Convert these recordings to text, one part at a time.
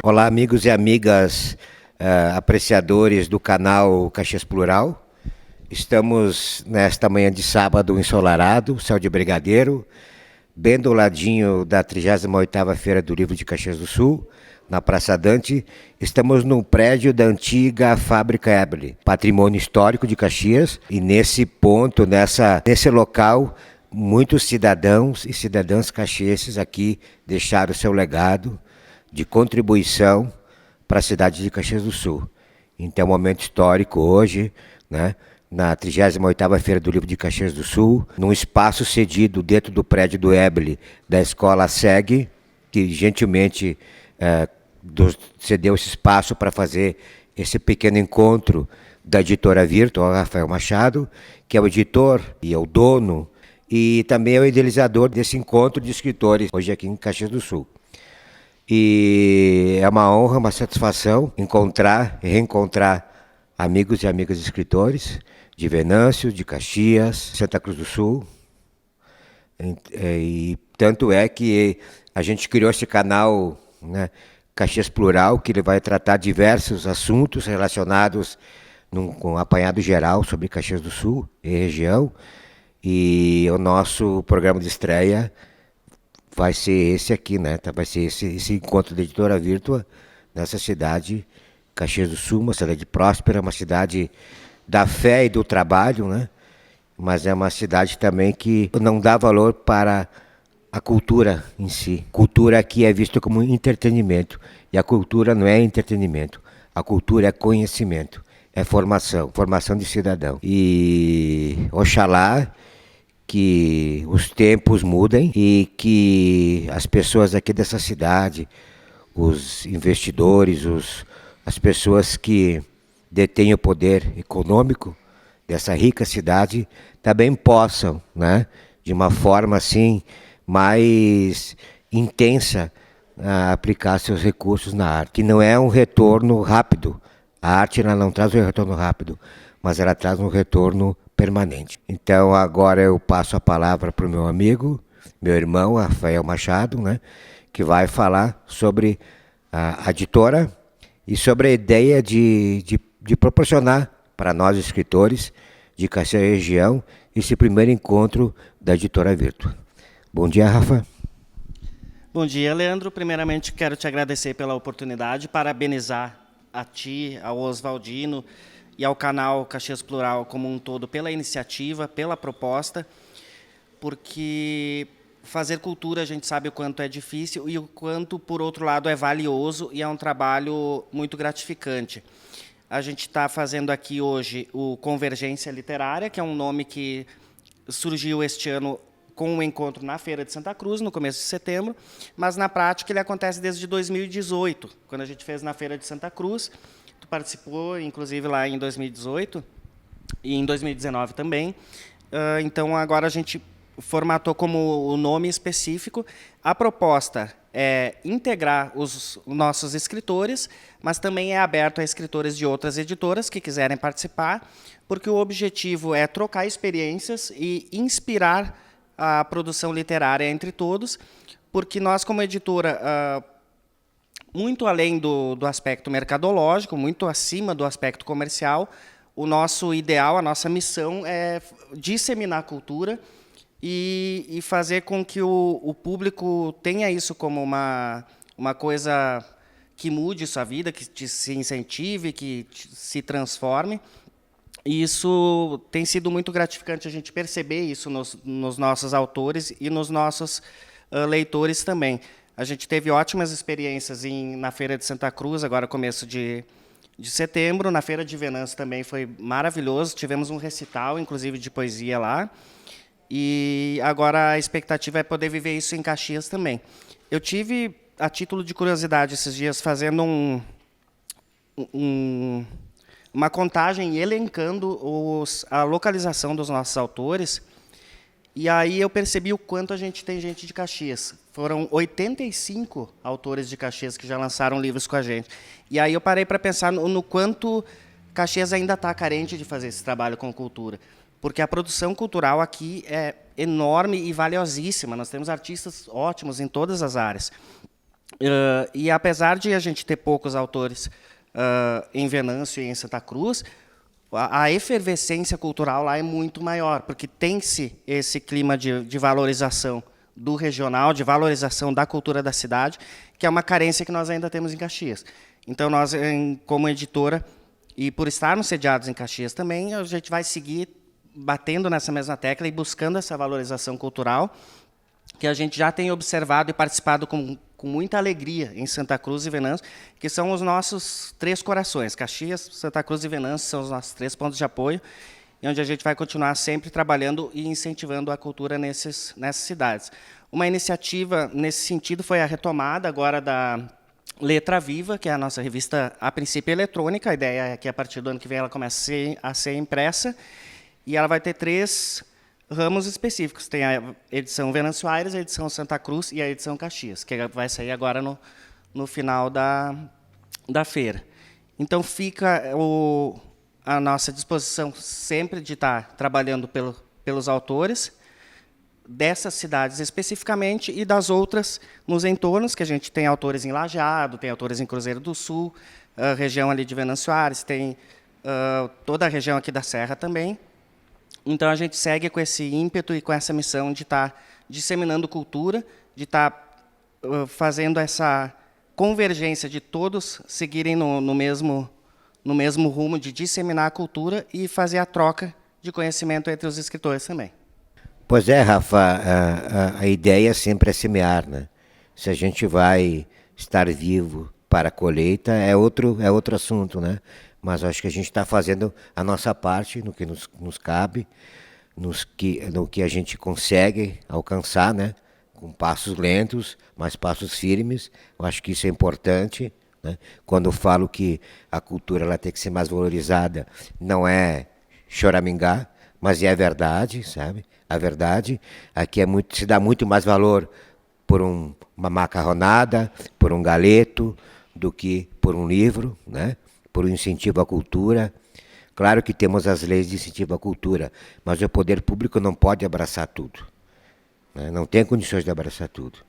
Olá, amigos e amigas apreciadores do canal Caxias Plural. Estamos nesta manhã de sábado ensolarado, céu de brigadeiro, bem do ladinho da 38ª Feira do Livro de Caxias do Sul, na Praça Dante. Estamos no prédio da antiga Fábrica Eble, patrimônio histórico de Caxias, e nesse ponto, nesse local, muitos cidadãos e cidadãs caxienses aqui deixaram seu legado de contribuição para a cidade de Caxias do Sul. Então, é um momento histórico hoje, né, na 38ª Feira do Livro de Caxias do Sul, num espaço cedido dentro do prédio do Eble, da Escola SEG, que gentilmente cedeu esse espaço para fazer esse pequeno encontro da editora Virtual, Rafael Machado, que é o editor e é o dono, e também é o idealizador desse encontro de escritores, hoje aqui em Caxias do Sul. E é uma honra, uma satisfação reencontrar amigos e amigas escritores de Venâncio, de Caxias, Santa Cruz do Sul. E tanto é que a gente criou esse canal, né, Caxias Plural, que ele vai tratar diversos assuntos relacionados com um apanhado geral sobre Caxias do Sul e região. E o nosso programa de estreia vai ser esse aqui, né? Vai ser esse encontro da editora Virtua nessa cidade, Caxias do Sul, uma cidade próspera, uma cidade da fé e do trabalho, né? Mas é uma cidade também que não dá valor para a cultura em si. Cultura aqui é vista como entretenimento, e a cultura não é entretenimento. A cultura é conhecimento, é formação de cidadão. E oxalá que os tempos mudem e que as pessoas aqui dessa cidade, os investidores, as pessoas que detêm o poder econômico dessa rica cidade, também possam, né, de uma forma assim mais intensa, aplicar seus recursos na arte, que não é um retorno rápido. A arte ela não traz um retorno rápido, mas ela traz um retorno permanente. Então agora eu passo a palavra para o meu amigo, meu irmão Rafael Machado, né, que vai falar sobre a editora e sobre a ideia de proporcionar para nós escritores de Caxias região esse primeiro encontro da editora Virtua. Bom dia, Rafa. Bom dia, Leandro. Primeiramente quero te agradecer pela oportunidade, parabenizar a ti, ao Oswaldino e ao canal Caxias Plural como um todo pela iniciativa, pela proposta, porque fazer cultura a gente sabe o quanto é difícil e o quanto, por outro lado, é valioso e é um trabalho muito gratificante. A gente está fazendo aqui hoje o Convergência Literária, que é um nome que surgiu este ano com um encontro na Feira de Santa Cruz, no começo de setembro, mas, na prática, ele acontece desde 2018, quando a gente fez na Feira de Santa Cruz. Tu participou, inclusive, lá em 2018 e em 2019 também. Então, agora a gente formatou como o nome específico. A proposta é integrar os nossos escritores, mas também é aberto a escritores de outras editoras que quiserem participar, porque o objetivo é trocar experiências e inspirar a produção literária entre todos, porque nós, como editora, muito além do aspecto mercadológico, muito acima do aspecto comercial, o nosso ideal, a nossa missão é disseminar a cultura e fazer com que o público tenha isso como uma coisa que mude sua vida, que se incentive, que se transforme. E isso tem sido muito gratificante a gente perceber isso nos nossos autores e nos nossos leitores também. A gente teve ótimas experiências na Feira de Santa Cruz, agora começo de setembro. Na Feira de Venâncio também foi maravilhoso. Tivemos um recital, inclusive, de poesia lá. E agora a expectativa é poder viver isso em Caxias também. Eu tive, a título de curiosidade, esses dias, fazendo uma contagem e elencando a localização dos nossos autores, e aí eu percebi o quanto a gente tem gente de Caxias. Foram 85 autores de Caxias que já lançaram livros com a gente. E aí eu parei para pensar no quanto Caxias ainda está carente de fazer esse trabalho com cultura, porque a produção cultural aqui é enorme e valiosíssima. Nós temos artistas ótimos em todas as áreas. E apesar de a gente ter poucos autores em Venâncio e em Santa Cruz, a efervescência cultural lá é muito maior, porque tem-se esse clima de valorização do regional, de valorização da cultura da cidade, que é uma carência que nós ainda temos em Caxias. Então, nós, como editora, e por estarmos sediados em Caxias também, a gente vai seguir batendo nessa mesma tecla e buscando essa valorização cultural, que a gente já tem observado e participado com muita alegria em Santa Cruz e Venâncio, que são os nossos 3 corações. Caxias, Santa Cruz e Venâncio são os nossos 3 pontos de apoio, e onde a gente vai continuar sempre trabalhando e incentivando a cultura nessas cidades. Uma iniciativa nesse sentido foi a retomada agora da Letra Viva, que é a nossa revista, a princípio, eletrônica. A ideia é que, a partir do ano que vem, ela comece a ser impressa, e ela vai ter 3 ramos específicos. Tem a edição Venâncio Aires, a edição Santa Cruz e a edição Caxias, que vai sair agora no final da feira. Então, fica a nossa disposição sempre de estar trabalhando pelos autores dessas cidades especificamente e das outras nos entornos, que a gente tem autores em Lajeado, tem autores em Cruzeiro do Sul, a região ali de Venâncio Aires, tem toda a região aqui da Serra também. Então, a gente segue com esse ímpeto e com essa missão de estar disseminando cultura, de estar fazendo essa convergência de todos seguirem no mesmo rumo de disseminar a cultura e fazer a troca de conhecimento entre os escritores também. Pois é, Rafa, a ideia sempre é semear, né? Se a gente vai estar vivo para a colheita, é outro assunto, né? Mas acho que a gente está fazendo a nossa parte no que nos cabe, no que a gente consegue alcançar, né? Com passos lentos, mas passos firmes. Eu acho que isso é importante, né? Quando eu falo que a cultura ela tem que ser mais valorizada, não é choramingar, mas é a verdade, sabe? A verdade aqui se dá muito mais valor por uma macarronada, por um galeto, do que por um livro, né? Por um incentivo à cultura. Claro que temos as leis de incentivo à cultura, mas o poder público não pode abraçar tudo, né? Não tem condições de abraçar tudo.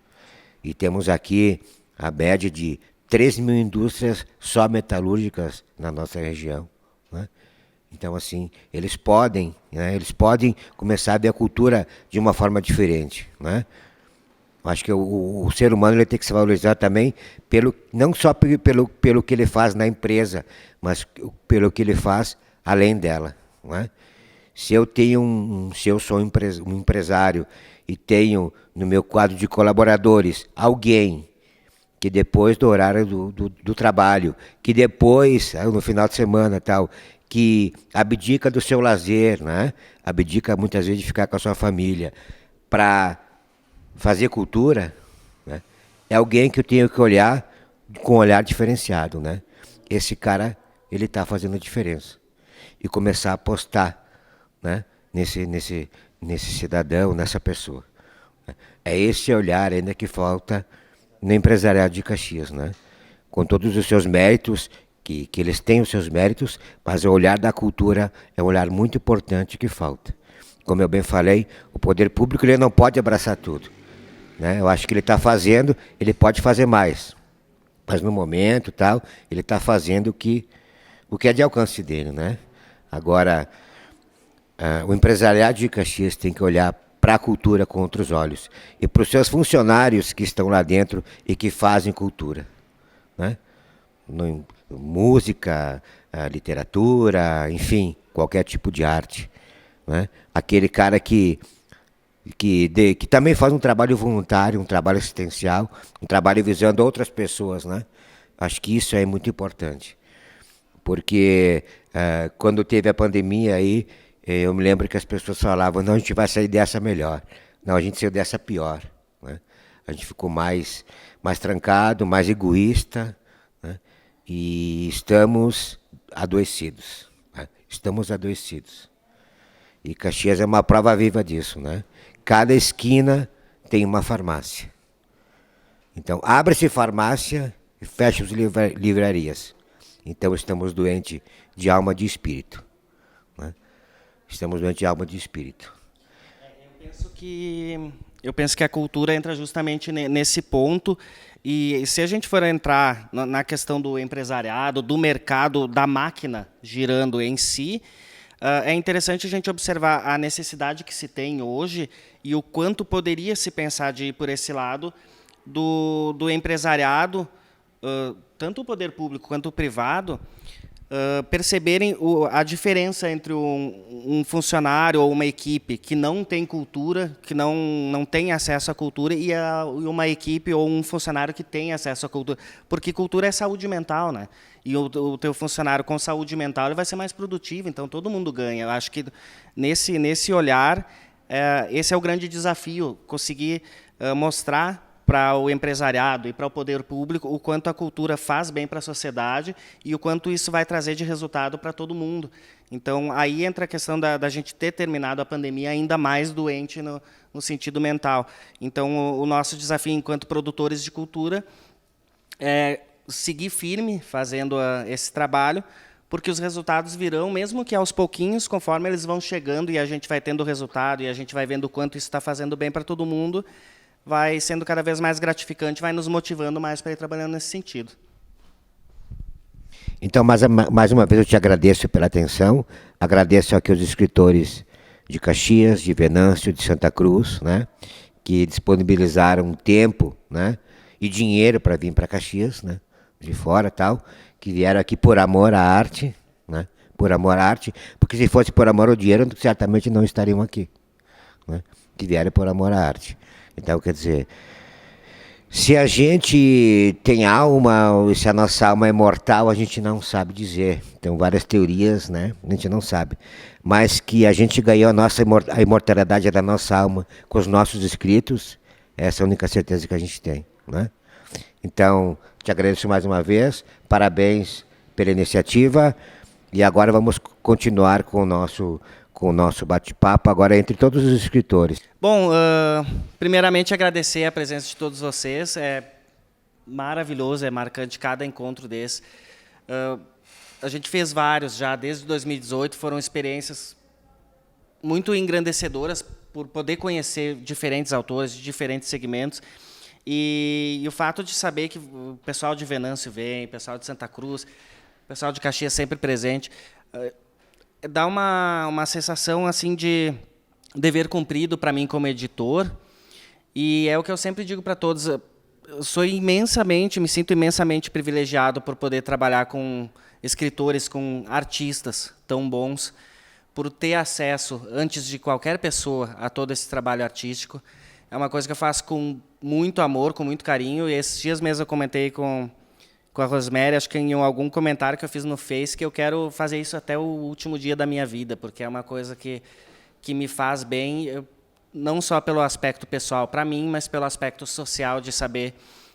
E temos aqui a média de 3.000 indústrias só metalúrgicas na nossa região, né? Então, assim, eles podem começar a ver a cultura de uma forma diferente, né? Acho que o ser humano ele tem que se valorizar também não só pelo que ele faz na empresa, mas pelo que ele faz além dela, não é? Se eu sou um empresário e tenho no meu quadro de colaboradores alguém que depois do horário do trabalho, que depois, no final de semana tal, que abdica do seu lazer, né? Abdica muitas vezes de ficar com a sua família para fazer cultura, né? É alguém que eu tenho que olhar com um olhar diferenciado, né? Esse cara, ele está fazendo a diferença. E começar a apostar, né? nesse cidadão, nessa pessoa. É esse olhar ainda que falta no empresariado de Caxias, né? Com todos os seus méritos, que eles têm os seus méritos, mas o olhar da cultura é um olhar muito importante que falta. Como eu bem falei, o poder público ele não pode abraçar tudo, né? Eu acho que ele está fazendo, ele pode fazer mais, mas no momento tal, ele está fazendo o que é de alcance dele, né? Agora, o empresariado de Caxias tem que olhar para a cultura com outros olhos e para os seus funcionários que estão lá dentro e que fazem cultura, né? Música, literatura, enfim, qualquer tipo de arte, né? Aquele cara que também faz um trabalho voluntário, um trabalho assistencial, um trabalho visando outras pessoas, né? Acho que isso é muito importante, porque quando teve a pandemia aí, eu me lembro que as pessoas falavam, não, a gente vai sair dessa melhor. Não, a gente saiu dessa pior, né? A gente ficou mais trancado, mais egoísta, né? E estamos adoecidos, né? Estamos adoecidos. E Caxias é uma prova viva disso, né? Cada esquina tem uma farmácia. Então, abre-se farmácia e fecha-se livrarias. Então, estamos doentes de alma e de espírito, né? Estamos doentes de alma e de espírito. Eu penso que Eu penso que a cultura entra justamente nesse ponto. E se a gente for entrar na questão do empresariado, do mercado, da máquina girando em si, é interessante a gente observar a necessidade que se tem hoje e o quanto poderia se pensar de ir por esse lado do empresariado, tanto o poder público quanto o privado, perceberem a diferença entre um funcionário ou uma equipe que não tem cultura, que não tem acesso à cultura, e uma equipe ou um funcionário que tem acesso à cultura. Porque cultura é saúde mental, né? E o teu funcionário com saúde mental ele vai ser mais produtivo, então todo mundo ganha. Eu acho que nesse olhar, esse é o grande desafio, conseguir mostrar para o empresariado e para o poder público o quanto a cultura faz bem para a sociedade e o quanto isso vai trazer de resultado para todo mundo. Então, aí entra a questão da gente ter terminado a pandemia ainda mais doente no sentido mental. Então, o nosso desafio enquanto produtores de cultura é seguir firme fazendo esse trabalho, porque os resultados virão, mesmo que aos pouquinhos, conforme eles vão chegando e a gente vai tendo resultado e a gente vai vendo o quanto isso está fazendo bem para todo mundo, vai sendo cada vez mais gratificante, vai nos motivando mais para ir trabalhando nesse sentido. Então, mais uma vez, eu te agradeço pela atenção, agradeço aqui os escritores de Caxias, de Venâncio, de Santa Cruz, né, que disponibilizaram tempo, né, e dinheiro para vir para Caxias, né, de fora tal, que vieram aqui por amor à arte, né, por amor à arte, porque se fosse por amor ao dinheiro, certamente não estariam aqui, né, que vieram por amor à arte. Então, quer dizer, se a gente tem alma, ou se a nossa alma é mortal, a gente não sabe dizer. Tem várias teorias, né? A gente não sabe. Mas que a gente ganhou a imortalidade da nossa alma com os nossos escritos, essa é a única certeza que a gente tem, né? Então, te agradeço mais uma vez, parabéns pela iniciativa, e agora vamos continuar com o nosso bate-papo, agora entre todos os escritores. Bom, primeiramente agradecer a presença de todos vocês, é maravilhoso, é marcante cada encontro desse. A gente fez vários já, desde 2018, foram experiências muito engrandecedoras por poder conhecer diferentes autores de diferentes segmentos, e o fato de saber que o pessoal de Venâncio vem, o pessoal de Santa Cruz, o pessoal de Caxias sempre presente, dá uma sensação assim de dever cumprido para mim como editor, e é o que eu sempre digo para todos, eu me sinto imensamente privilegiado por poder trabalhar com escritores, com artistas tão bons, por ter acesso, antes de qualquer pessoa, a todo esse trabalho artístico. É uma coisa que eu faço com muito amor, com muito carinho, e esses dias mesmo eu comentei com a Rosemary, acho que em algum comentário que eu fiz no Face, que eu quero fazer isso até o último dia da minha vida, porque é uma coisa que me faz bem, não só pelo aspecto pessoal para mim, mas pelo aspecto social, de saber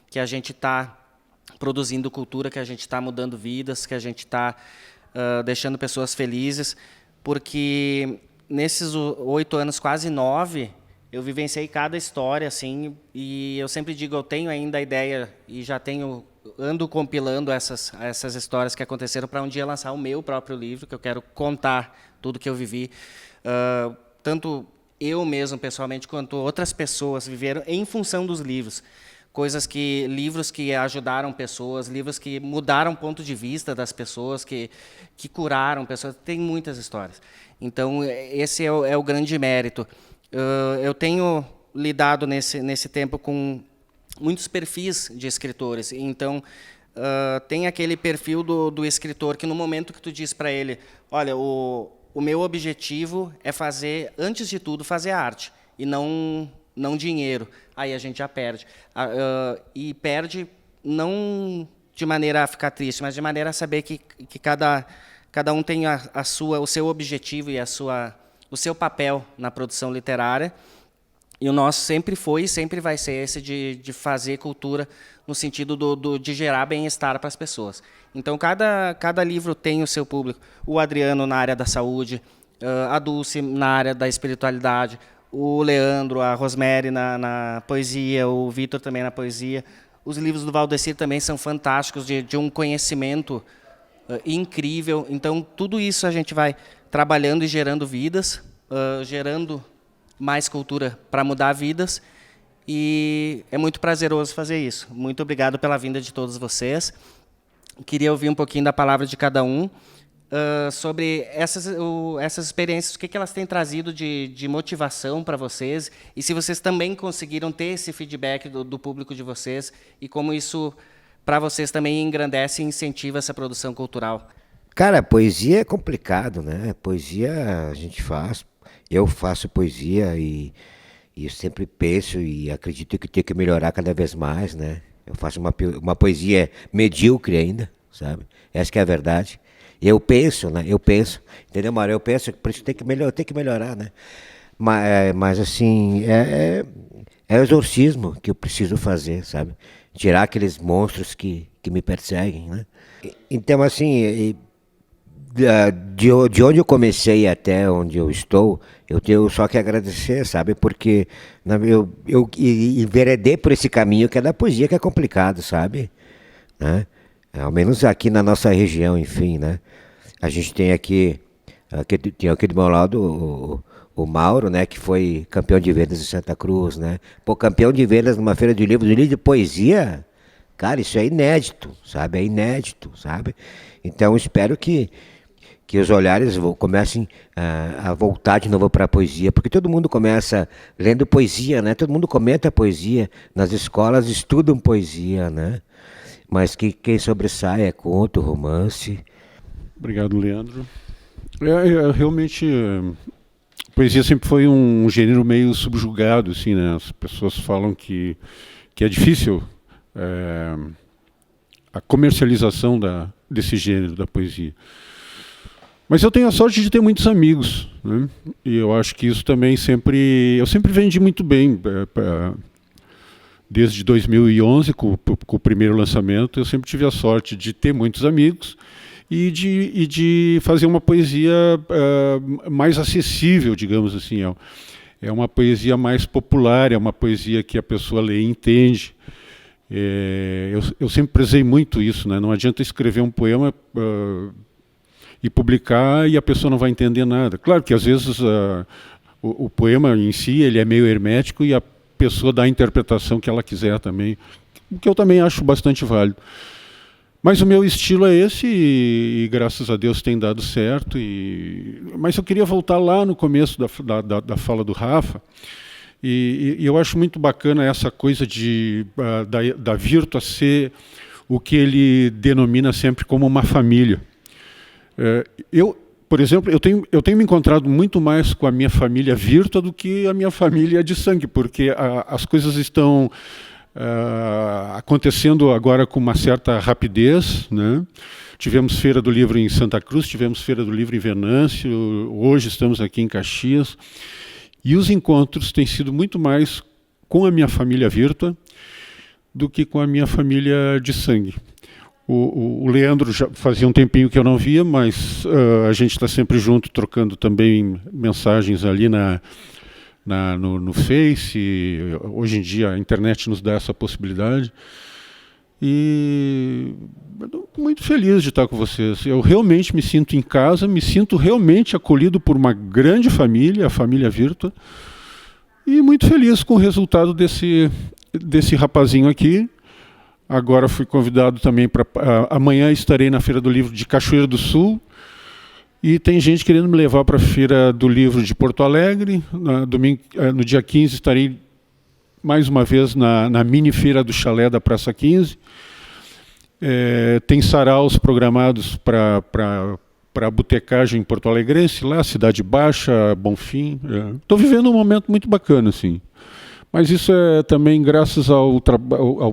que a gente está produzindo cultura, que a gente está mudando vidas, que a gente está deixando pessoas felizes, porque nesses 8 anos, quase 9, eu vivenciei cada história, assim, e eu sempre digo, eu tenho ainda a ideia, e já ando compilando essas histórias que aconteceram para um dia lançar o meu próprio livro, que eu quero contar tudo que eu vivi. Tanto eu mesmo, pessoalmente, quanto outras pessoas viveram em função dos livros. Livros que ajudaram pessoas, livros que mudaram o ponto de vista das pessoas, que curaram pessoas. Tem muitas histórias. Então, esse é o grande mérito. Eu tenho lidado nesse tempo com muitos perfis de escritores. Então, tem aquele perfil do escritor que, no momento que tu diz para ele, olha, o meu objetivo é fazer, antes de tudo, fazer arte, e não dinheiro. Aí a gente já perde. E perde não de maneira a ficar triste, mas de maneira a saber que cada um tem o seu objetivo e o seu papel na produção literária. E o nosso sempre foi e sempre vai ser esse de fazer cultura no sentido de gerar bem-estar para as pessoas. Então, cada livro tem o seu público. O Adriano na área da saúde, a Dulce na área da espiritualidade, o Leandro, a Rosemary na poesia, o Vitor também na poesia. Os livros do Valdecir também são fantásticos, de um conhecimento incrível. Então, tudo isso a gente vai trabalhando e gerando vidas, gerando mais cultura para mudar vidas, e é muito prazeroso fazer isso. Muito obrigado pela vinda de todos vocês. Queria ouvir um pouquinho da palavra de cada um sobre essas experiências, o que elas têm trazido de motivação para vocês, e se vocês também conseguiram ter esse feedback do público de vocês, e como isso, para vocês, também engrandece e incentiva essa produção cultural. Cara, poesia é complicado, né? Poesia a gente faz, eu faço poesia e eu sempre penso e acredito que tem que melhorar cada vez mais, né? Eu faço uma poesia medíocre ainda, sabe? Essa que é a verdade. Eu penso, né? Eu penso, entendeu, Mário? Eu penso que por isso tem que melhorar, né? Mas assim, é o exorcismo que eu preciso fazer, sabe? Tirar aqueles monstros que me perseguem, né? Então, assim, de onde eu comecei até onde eu estou, eu tenho só que agradecer, sabe? Porque eu enveredei por esse caminho que é da poesia, que é complicado, sabe? Né? Ao menos aqui na nossa região, enfim, né? A gente tem tem aqui do meu lado o Mauro, né? Que foi campeão de vendas em Santa Cruz, né? Pô, campeão de vendas numa feira de livros de poesia, cara, isso é inédito, sabe? É inédito, sabe? Então, eu espero que os olhares comecem a voltar de novo para a poesia, porque todo mundo começa lendo poesia, né? Todo mundo comenta poesia, nas escolas estudam poesia, né? Mas quem sobressai é conto, romance. Obrigado, Leandro. Realmente, poesia sempre foi um gênero meio subjugado, assim, né? As pessoas falam que é difícil a comercialização desse gênero da poesia. Mas eu tenho a sorte de ter muitos amigos, né? E eu acho que isso também eu sempre vendi muito bem. Desde 2011, com o primeiro lançamento, eu sempre tive a sorte de ter muitos amigos e de fazer uma poesia mais acessível, digamos assim. É uma poesia mais popular, é uma poesia que a pessoa lê e entende. Eu sempre prezei muito isso, né? Não adianta escrever um poema e publicar e a pessoa não vai entender nada. Claro que às vezes o poema em si ele é meio hermético e a pessoa dá a interpretação que ela quiser também, o que eu também acho bastante válido. Mas o meu estilo é esse e graças a Deus tem dado certo. Mas eu queria voltar lá no começo da fala do Rafa, e eu acho muito bacana essa coisa da Virtua ser o que ele denomina sempre como uma família. Por exemplo, eu tenho me encontrado muito mais com a minha família Virtua do que a minha família de sangue, porque as coisas estão acontecendo agora com uma certa rapidez, né? Tivemos Feira do Livro em Santa Cruz, tivemos Feira do Livro em Venâncio, hoje estamos aqui em Caxias, e os encontros têm sido muito mais com a minha família Virtua do que com a minha família de sangue. O Leandro já fazia um tempinho que eu não via, mas a gente está sempre junto, trocando também mensagens ali no Face. Hoje em dia a internet nos dá essa possibilidade. E estou muito feliz de estar com vocês. Eu realmente me sinto em casa, me sinto realmente acolhido por uma grande família, a família Virtua, e muito feliz com o resultado desse rapazinho aqui. Agora fui convidado também para... amanhã estarei na Feira do Livro de Cachoeira do Sul. E tem gente querendo me levar para a Feira do Livro de Porto Alegre. No dia 15 estarei mais uma vez na mini feira do Chalé da Praça 15. Tem saraus programados para a botecagem em Porto Alegrense, lá, Cidade Baixa, Bonfim. Estou vivendo um momento muito bacana, assim. Mas isso é também graças ao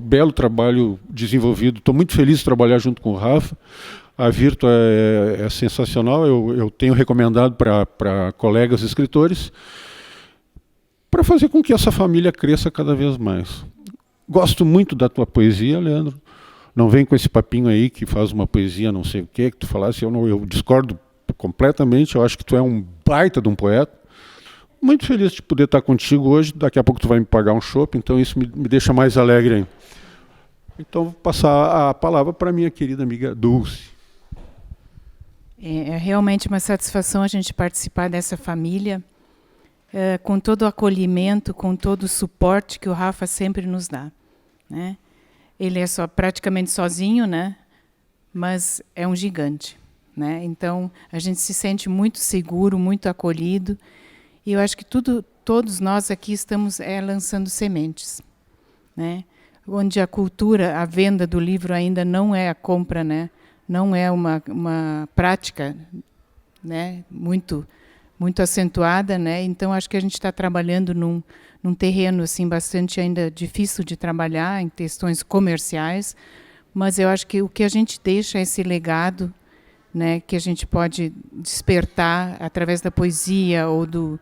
belo trabalho desenvolvido. Estou muito feliz de trabalhar junto com o Rafa. A Virtua é sensacional. Eu tenho recomendado para colegas escritores para fazer com que essa família cresça cada vez mais. Gosto muito da tua poesia, Leandro. Não vem com esse papinho aí que faz uma poesia não sei o que tu falasse. Eu discordo completamente. Eu acho que tu é um baita de um poeta. Muito feliz de poder estar contigo hoje. Daqui a pouco tu vai me pagar um chopp, então isso me deixa mais alegre ainda. Então vou passar a palavra para a minha querida amiga Dulce. É realmente uma satisfação a gente participar dessa família. com todo o acolhimento, com todo o suporte que o Rafa sempre nos dá, né? Ele é praticamente sozinho, né? Mas é um gigante, né? Então, a gente se sente muito seguro, muito acolhido. E eu acho que todos nós aqui estamos lançando sementes, né? Onde a cultura, a venda do livro ainda não é a compra, né? Não é uma prática, né? Muito acentuada, né? Então, acho que a gente está trabalhando num terreno assim, bastante ainda difícil de trabalhar, em questões comerciais, mas eu acho que o que a gente deixa é esse legado, né, que a gente pode despertar através da poesia ou do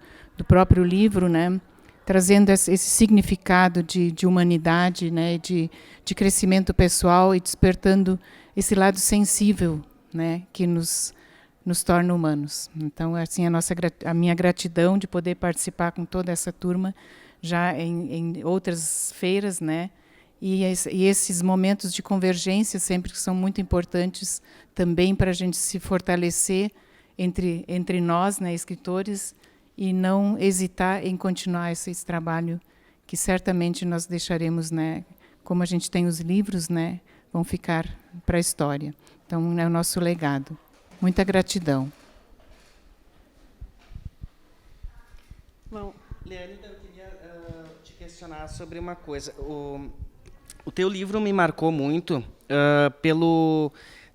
próprio livro, né, trazendo esse significado de humanidade, né, de crescimento pessoal e despertando esse lado sensível, né, que nos torna humanos. Então, assim, a minha gratidão de poder participar com toda essa turma já em outras feiras, né, e esses momentos de convergência sempre que são muito importantes também para a gente se fortalecer entre nós, né, escritores, e não hesitar em continuar esse trabalho que certamente nós deixaremos, né, como a gente tem os livros, né, vão ficar para a história. Então, é o nosso legado. Muita gratidão. Bom, Leandro, eu queria te questionar sobre uma coisa. O teu livro me marcou muito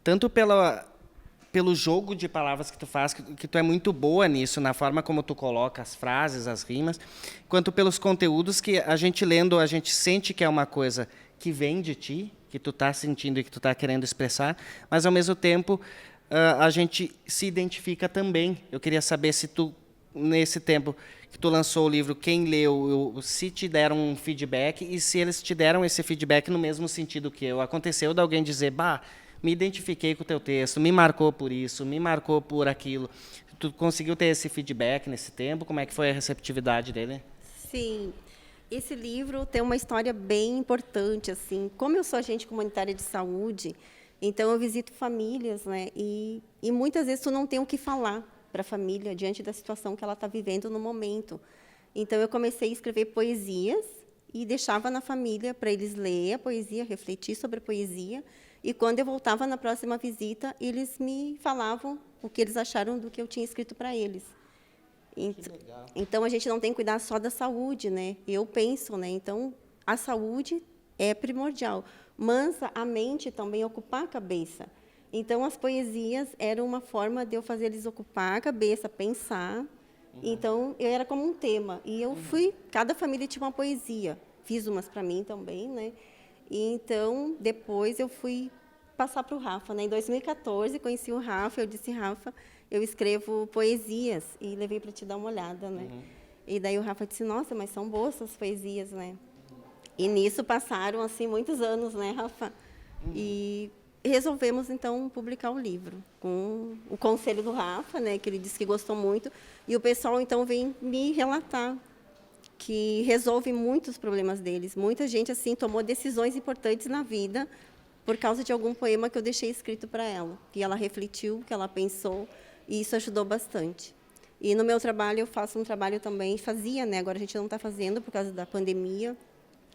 tanto pelo jogo de palavras que tu faz, que tu é muito boa nisso, na forma como tu coloca as frases, as rimas, quanto pelos conteúdos que a gente lendo, a gente sente que é uma coisa que vem de ti, que tu está sentindo e que tu está querendo expressar, mas, ao mesmo tempo, a gente se identifica também. Eu queria saber se tu, nesse tempo que tu lançou o livro, quem leu, se te deram um feedback e se eles te deram esse feedback no mesmo sentido que eu. Aconteceu de alguém dizer, me identifiquei com o teu texto, me marcou por isso, me marcou por aquilo. Tu conseguiu ter esse feedback nesse tempo? Como é que foi a receptividade dele? Sim. Esse livro tem uma história bem importante, assim. Como eu sou agente comunitária de saúde, então eu visito famílias, né? E muitas vezes tu não tem o que falar para a família diante da situação que ela está vivendo no momento. Então, eu comecei a escrever poesias e deixava na família para eles ler a poesia, refletir sobre a poesia. E, quando eu voltava na próxima visita, eles me falavam o que eles acharam do que eu tinha escrito para eles. Então, a gente não tem que cuidar só da saúde, né? Eu penso, né? Então, a saúde é primordial, mas a mente também ocupar a cabeça. Então, as poesias eram uma forma de eu fazer eles ocupar a cabeça, pensar. Então, eu era como um tema. E eu cada família tinha uma poesia. Fiz umas para mim também, né? E, então, depois eu fui passar para o Rafa, né? Em 2014, conheci o Rafa, eu disse, Rafa, eu escrevo poesias, e levei para te dar uma olhada, né? E daí o Rafa disse, nossa, mas são boas essas poesias, né? E nisso passaram, assim, muitos anos, né, Rafa? E resolvemos, então, publicar o livro, com o conselho do Rafa, né, que ele disse que gostou muito, e o pessoal, então, vem me relatar que resolve muitos problemas deles. Muita gente, assim, tomou decisões importantes na vida por causa de algum poema que eu deixei escrito para ela, que ela refletiu, que ela pensou, e isso ajudou bastante. E no meu trabalho, eu faço um trabalho também, fazia, né, agora a gente não está fazendo por causa da pandemia,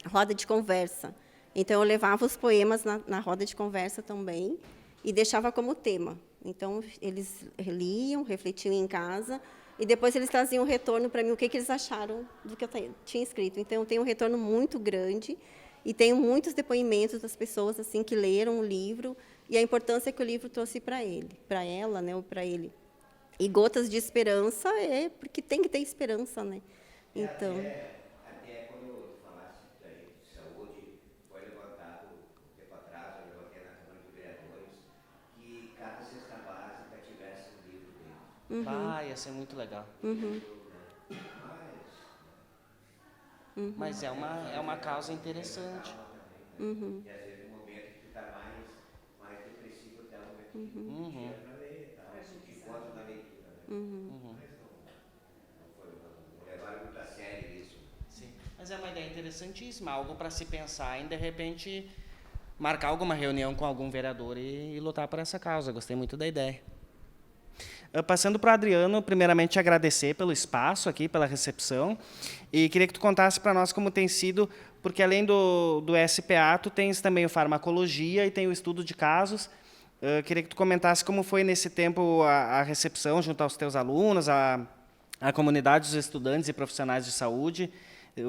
roda de conversa. Então, eu levava os poemas na roda de conversa também e deixava como tema. Então, eles liam, refletiam em casa, e depois eles traziam um retorno para mim, o que eles acharam do que eu tinha escrito. Então, eu tenho um retorno muito grande e tenho muitos depoimentos das pessoas assim que leram o livro e a importância que o livro trouxe para ele, para ela, né, ou para ele. E gotas de esperança porque tem que ter esperança, né? Então... Ia ser muito legal. Mas é uma causa interessante. E às vezes no momento que tu está mais depressivo, até o momento que para ler, te encontra na leitura. Mas não levaram muito a sério isso. Sim. Mas é uma ideia interessantíssima, algo para se pensar e, de repente, marcar alguma reunião com algum vereador e lutar por essa causa. Gostei muito da ideia. Passando para o Adriano, primeiramente agradecer pelo espaço aqui, pela recepção, e queria que tu contasse para nós como tem sido, porque além do SPA, tu tens também o farmacologia e tem o estudo de casos. Queria que tu comentasse como foi nesse tempo a recepção junto aos teus alunos, a comunidade dos estudantes e profissionais de saúde,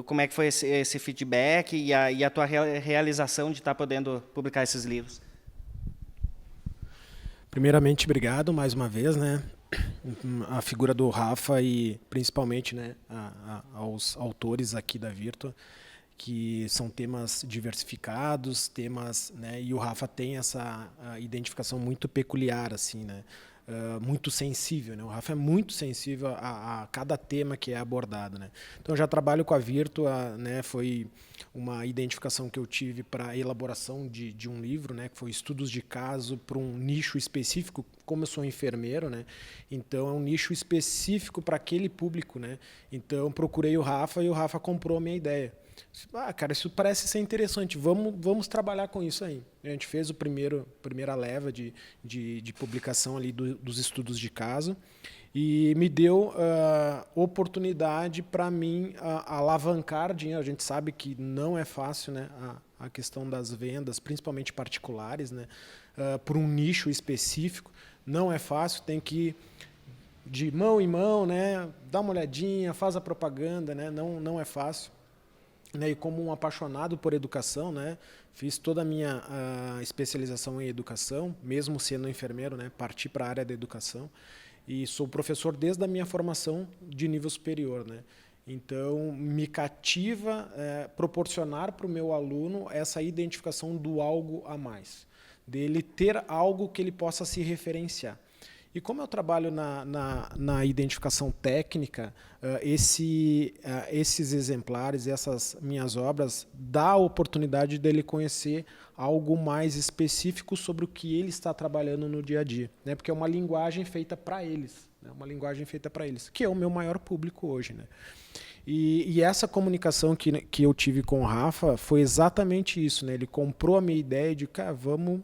como é que foi esse feedback e a tua realização de estar podendo publicar esses livros. Primeiramente, obrigado mais uma vez, né, a figura do Rafa e principalmente, né, aos autores aqui da Virtua, que são temas diversificados, temas, né, e o Rafa tem essa identificação muito peculiar, assim, né, muito sensível, né? O Rafa é muito sensível a cada tema que é abordado, né? Então eu já trabalho com a Virtua, né? Foi uma identificação que eu tive para a elaboração de um livro, né? Que foi estudos de caso para um nicho específico. Como eu sou enfermeiro, né? Então é um nicho específico para aquele público, né? Então procurei o Rafa e o Rafa comprou a minha ideia. Cara, isso parece ser interessante, vamos trabalhar com isso aí. A gente fez a primeira leva de publicação ali dos estudos de caso e me deu oportunidade para mim alavancar dinheiro. A gente sabe que não é fácil, né, a questão das vendas, principalmente particulares, né, por um nicho específico. Não é fácil, tem que ir de mão em mão, né, dá uma olhadinha, faz a propaganda, né, não é fácil. E como um apaixonado por educação, né, fiz toda a minha especialização em educação, mesmo sendo enfermeiro, né, parti para a área da educação e sou professor desde a minha formação de nível superior, né. Então me cativa proporcionar para o meu aluno essa identificação do algo a mais, dele ter algo que ele possa se referenciar. E como eu trabalho na identificação técnica, esses exemplares, essas minhas obras, dá a oportunidade dele conhecer algo mais específico sobre o que ele está trabalhando no dia a dia, né? Porque é uma linguagem feita para eles, né? Uma linguagem feita para eles, que é o meu maior público hoje, né? E essa comunicação que eu tive com o Rafa foi exatamente isso, né? Ele comprou a minha ideia de, cara, vamos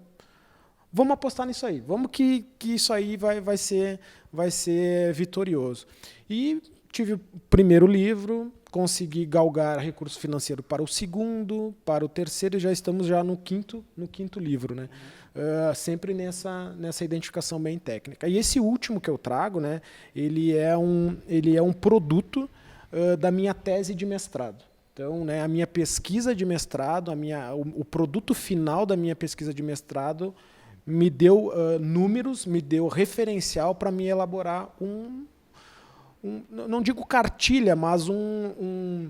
apostar nisso aí. Vamos que isso aí vai ser vitorioso. E tive o primeiro livro, consegui galgar recurso financeiro para o segundo, para o terceiro, e já estamos no quinto livro, né? Sempre nessa identificação bem técnica. E esse último que eu trago, né, ele é um produto da minha tese de mestrado. Então, né, a minha pesquisa de mestrado, o produto final da minha pesquisa de mestrado me deu números, me deu referencial para me elaborar não digo cartilha, mas um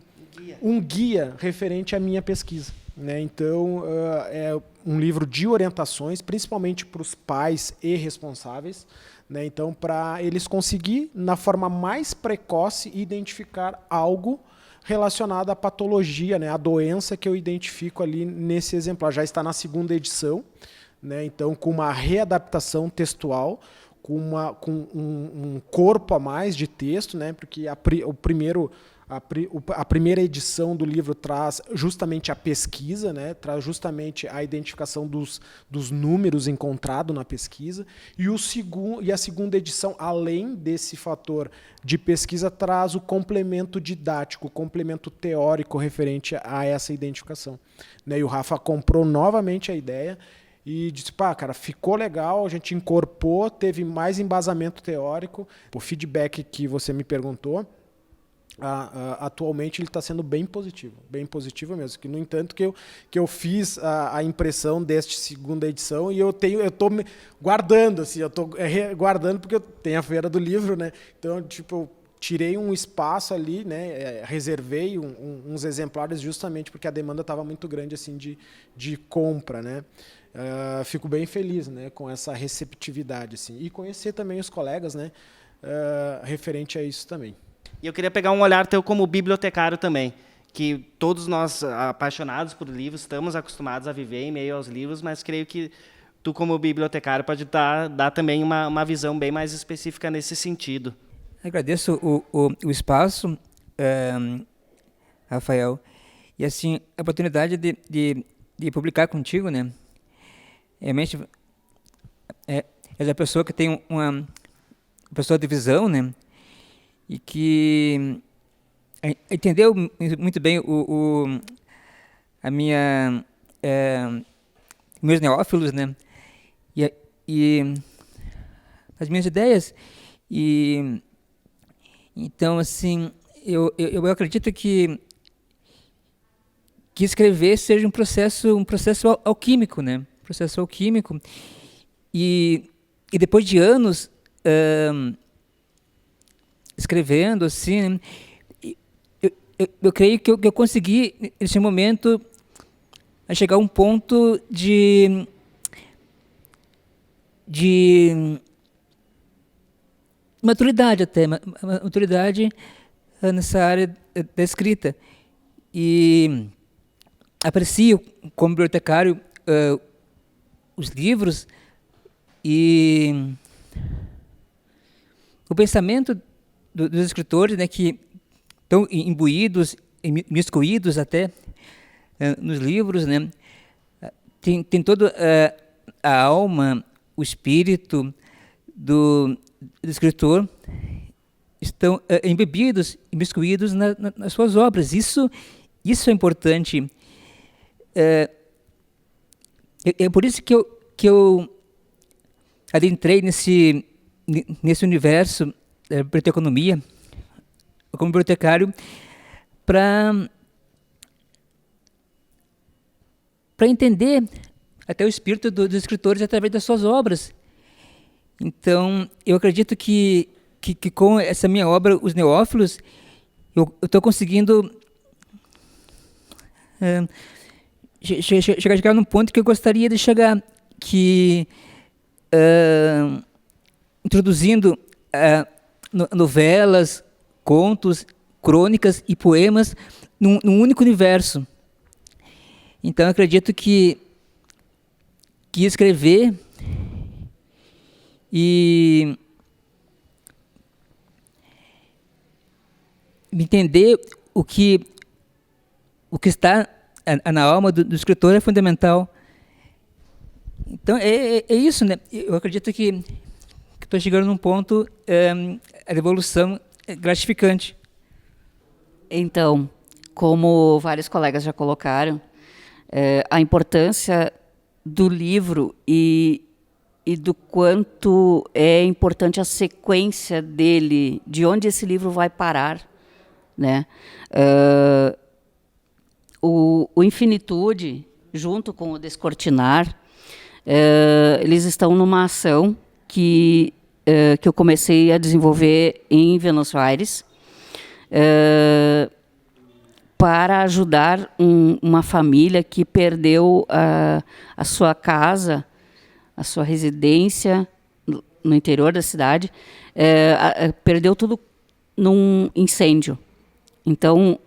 guia referente à minha pesquisa, né? Então, é um livro de orientações, principalmente para os pais e responsáveis, né? Então, para eles conseguirem, na forma mais precoce, identificar algo relacionado à patologia, né? A doença que eu identifico ali nesse exemplar. Já está na segunda edição, né? Então, com uma readaptação textual, com um corpo a mais de texto, né? Porque a primeira edição do livro traz justamente a pesquisa, né? Traz justamente a identificação dos números encontrados na pesquisa, e a segunda edição, além desse fator de pesquisa, traz o complemento didático, o complemento teórico referente a essa identificação, né? E o Rafa comprou novamente a ideia e disse, cara, ficou legal, a gente incorporou, teve mais embasamento teórico. O feedback que você me perguntou, atualmente ele está sendo bem positivo mesmo. Que, no entanto, que eu fiz a impressão desta segunda edição e eu estou guardando, assim, guardando porque eu tenho a feira do livro, né? Então, tipo, eu tirei um espaço ali, né? Reservei uns exemplares justamente porque a demanda estava muito grande, assim, de compra, né? Fico bem feliz, né, com essa receptividade, assim, e conhecer também os colegas, né, referente a isso também. E eu queria pegar um olhar teu como bibliotecário também, que todos nós apaixonados por livros estamos acostumados a viver em meio aos livros, mas creio que tu como bibliotecário pode dar também uma visão bem mais específica nesse sentido. Agradeço o espaço, Rafael, e assim a oportunidade de publicar contigo, né? Realmente és a pessoa que tem pessoa de visão, né? E que entendeu muito bem a minha meus neófilos, né? E as minhas ideias. E então, assim, eu acredito que escrever seja um processo alquímico, né? Um processo alquímico. E depois de anos escrevendo, assim, eu creio que eu consegui, nesse momento, a chegar a um ponto de maturidade até, maturidade nessa área da escrita. E aprecio, como bibliotecário, os livros e o pensamento dos escritores, né, que estão imbuídos, imiscuídos até nos livros, né, tem toda a alma, o espírito do escritor estão embebidos, imiscuídos nas suas obras. Isso é importante. É por isso que eu adentrei nesse universo da biblioteconomia como bibliotecário para entender até o espírito dos escritores através das suas obras. Então, eu acredito que com essa minha obra, Os Neófilos, eu estou conseguindo chegar num ponto que eu gostaria de chegar, que introduzindo novelas, contos, crônicas e poemas num único universo. Então, eu acredito que escrever e entender o que está na alma do escritor é fundamental. Então, é isso, né? Eu acredito que estou chegando num ponto, a evolução é gratificante. Então, como vários colegas já colocaram, a importância do livro e do quanto é importante a sequência dele, de onde esse livro vai parar, né? O Infinitude, junto com o Descortinar, eles estão numa ação que eu comecei a desenvolver em Buenos Aires, para ajudar uma família que perdeu a sua casa, a sua residência no interior da cidade, perdeu tudo num incêndio. Então,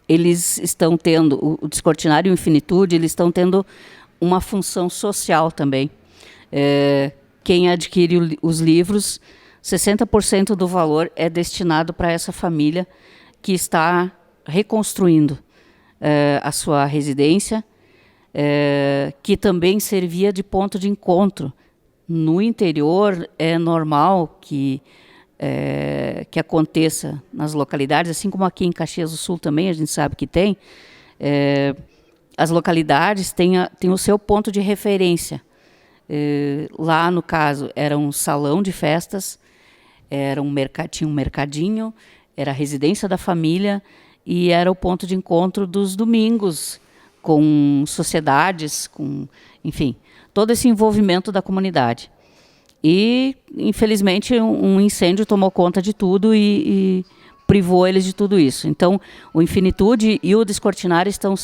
eles estão tendo, o Descortinar e o Infinitude, eles estão tendo uma função social também. Quem adquire os livros, 60% do valor é destinado para essa família que está reconstruindo a sua residência, que também servia de ponto de encontro. No interior, é normal que aconteça nas localidades, assim como aqui em Caxias do Sul também, a gente sabe que tem, as localidades têm o seu ponto de referência. Lá, no caso, era um salão de festas, era um mercadinho, era a residência da família e era o ponto de encontro dos domingos, com sociedades, com, enfim, todo esse envolvimento da comunidade. E, infelizmente, um incêndio tomou conta de tudo e privou eles de tudo isso. Então, o Infinitude e o Descortinar estão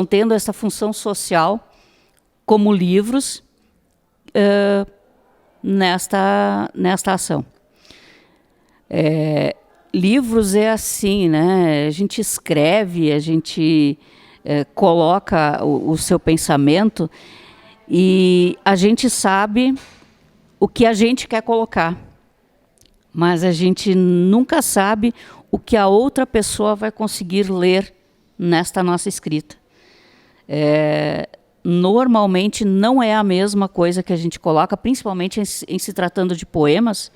tendo essa função social como livros nesta ação. Livros é assim, né? A gente escreve, a gente coloca o seu pensamento e a gente sabe o que a gente quer colocar, mas a gente nunca sabe o que a outra pessoa vai conseguir ler nesta nossa escrita. normalmente não é a mesma coisa que a gente coloca, principalmente em se tratando de poemas.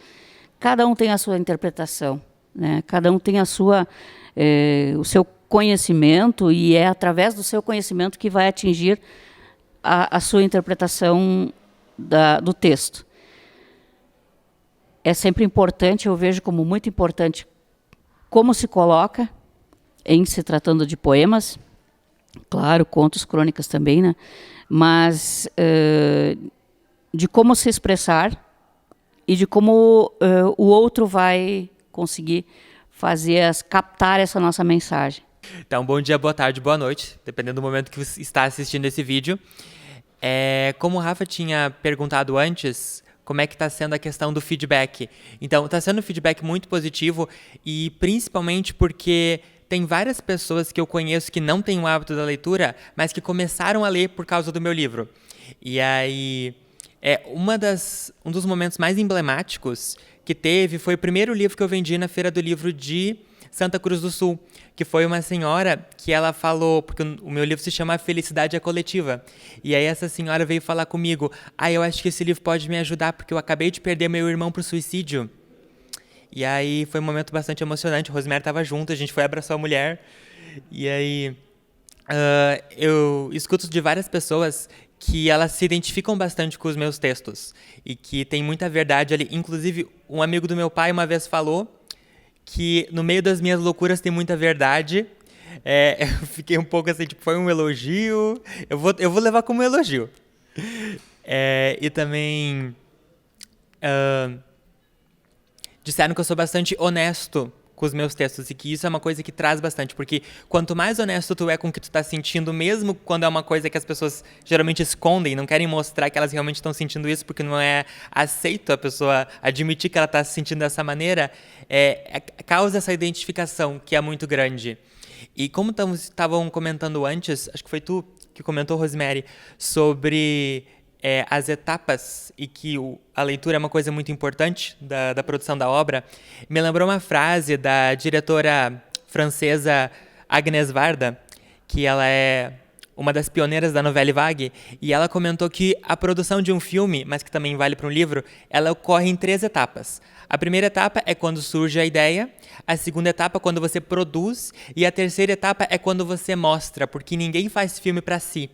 Cada um tem a sua interpretação, né? Cada um tem o seu conhecimento, e é através do seu conhecimento que vai atingir a sua interpretação do texto. É sempre importante, eu vejo como muito importante, como se coloca em se tratando de poemas, claro, contos, crônicas também, né? Mas de como se expressar e de como o outro vai conseguir captar essa nossa mensagem. Então, bom dia, boa tarde, boa noite, dependendo do momento que você está assistindo esse vídeo. Como o Rafa tinha perguntado antes, como é que está sendo a questão do feedback? Então, está sendo um feedback muito positivo, e principalmente porque tem várias pessoas que eu conheço que não têm o hábito da leitura, mas que começaram a ler por causa do meu livro. E aí, um dos momentos mais emblemáticos que teve foi o primeiro livro que eu vendi na Feira do Livro de Santa Cruz do Sul, que foi uma senhora que ela falou, porque o meu livro se chama A Felicidade é Coletiva, e aí essa senhora veio falar comigo: eu acho que esse livro pode me ajudar, porque eu acabei de perder meu irmão para o suicídio. E aí foi um momento bastante emocionante, o Rosemary estava junto, a gente foi abraçar a mulher, e aí eu escuto de várias pessoas que elas se identificam bastante com os meus textos, e que tem muita verdade ali. Inclusive, um amigo do meu pai uma vez falou que no meio das minhas loucuras tem muita verdade. Eu fiquei um pouco assim, tipo, foi um elogio. Eu vou levar como um elogio. E também disseram que eu sou bastante honesto com os meus textos, e que isso é uma coisa que traz bastante, porque quanto mais honesto tu é com o que tu tá sentindo, mesmo quando é uma coisa que as pessoas geralmente escondem, não querem mostrar que elas realmente estão sentindo isso, porque não é aceito a pessoa admitir que ela está se sentindo dessa maneira, causa essa identificação que é muito grande. E como estavam comentando antes, acho que foi tu que comentou, Rosemary, sobre as etapas, e que a leitura é uma coisa muito importante da produção da obra, me lembrou uma frase da diretora francesa Agnès Varda, que ela é uma das pioneiras da Nouvelle Vague, e ela comentou que a produção de um filme, mas que também vale para um livro, ela ocorre em 3 etapas. A primeira etapa é quando surge a ideia, a segunda etapa é quando você produz, e a terceira etapa é quando você mostra, porque ninguém faz filme para si.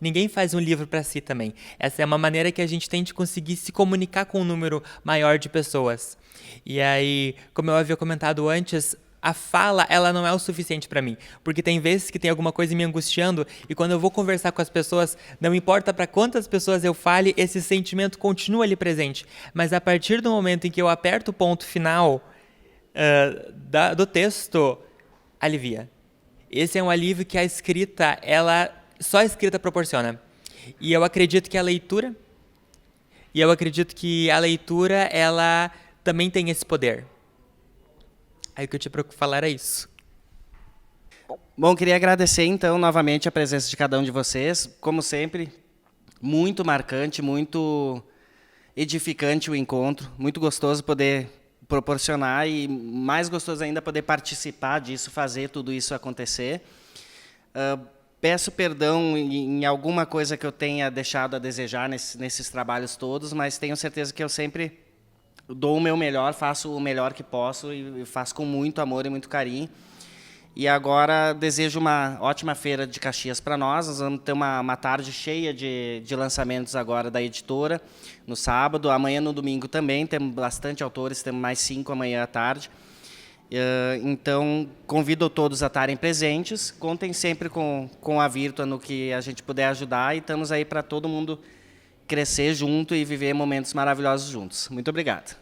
Ninguém faz um livro para si também. Essa é uma maneira que a gente tem de conseguir se comunicar com um número maior de pessoas. E aí, como eu havia comentado antes, a fala, ela não é o suficiente para mim. Porque tem vezes que tem alguma coisa me angustiando, e quando eu vou conversar com as pessoas, não importa para quantas pessoas eu fale, esse sentimento continua ali presente. Mas a partir do momento em que eu aperto o ponto final do texto, alivia. Esse é um alívio que a escrita, só a escrita proporciona. E eu acredito que a leitura, ela também tem esse poder. Aí o que eu tinha para falar era isso. Bom, queria agradecer, então, novamente a presença de cada um de vocês. Como sempre, muito marcante, muito edificante o encontro. Muito gostoso poder proporcionar, e mais gostoso ainda poder participar disso, fazer tudo isso acontecer. Peço perdão em alguma coisa que eu tenha deixado a desejar nesses trabalhos todos, mas tenho certeza que eu sempre dou o meu melhor, faço o melhor que posso, e faço com muito amor e muito carinho. E agora desejo uma ótima feira de Caxias para nós. Nós vamos ter uma tarde cheia de lançamentos agora da editora, no sábado. Amanhã, no domingo, também temos bastante autores, temos mais 5 amanhã à tarde. Então, convido todos a estarem presentes. Contem sempre com a Virtua no que a gente puder ajudar, e estamos aí para todo mundo crescer junto e viver momentos maravilhosos juntos. Muito obrigado.